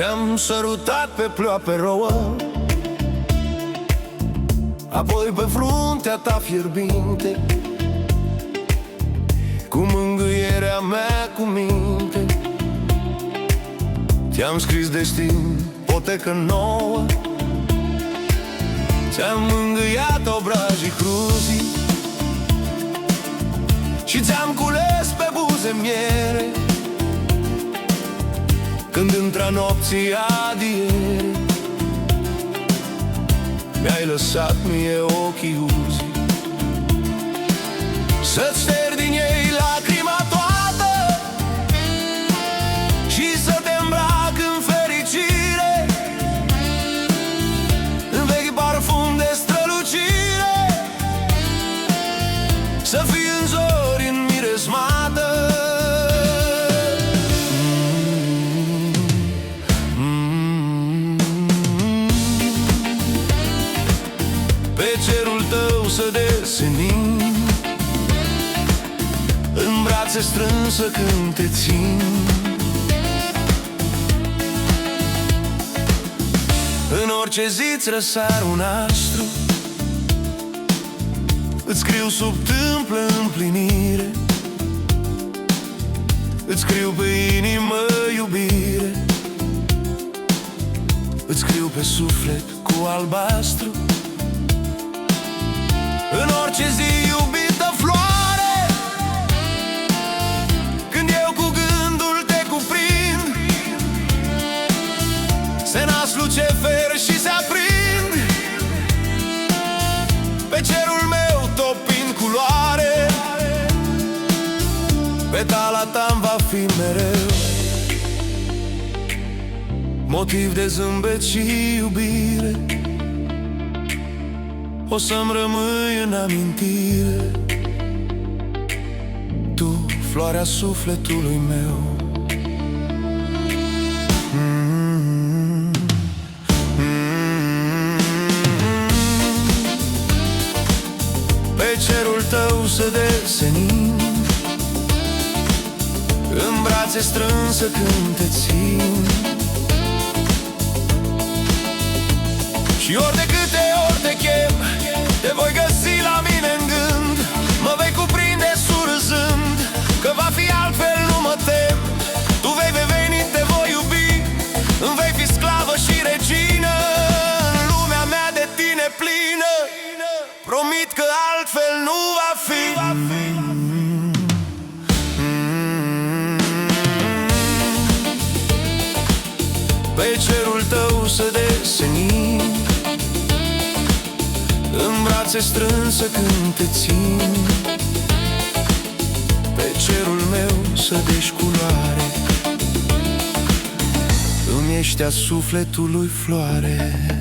Ți-am sărutat pe ploape rouă, apoi pe fruntea ta fierbinte, cu mângâierea mea cu minte. Ți-am scris destin, potecă nouă, ți-am mângâiat obrajii cruzii și ți-am cules pe buze miere, când intra nopții adiere. Mi-ai lăsat mie ochii uzi, să-ți ștergi din ei lacrima toată și să te îmbrac în fericire, în vechi parfum de strălucire, să fii în zori în miresmată. Pe cerul tău să desenim, în brațe strânsă când te țin. În orice zi-ți răsar un astru, îți scriu sub tâmplă împlinire, îți scriu pe inimă iubire, îți scriu pe suflet cu albastru. În orice zi, iubită floare, când eu cu gândul te cuprind, se nasc luceferi și se aprind pe cerul meu topind culoare. Petala ta-mi va fi mereu motiv de zâmbet și iubire. O să-mi rămâi în amintire, tu, floarea sufletului meu. Pe cerul tău să desenim, în brațe strânsă când te țin. Și ori de câte ori te chem, te voi găsi la mine în gând, mă vei cuprinde surâzând, că va fi altfel, nu mă tem. Tu vei veni, te voi iubi, îmi vei fi sclavă și regină, în lumea mea de tine plină. Promit că altfel nu va fi. Pe cerul tău să desenim, în brațe strânsă când te țin. Pe cerul meu să deși culoare, îmi ești a sufletului floare.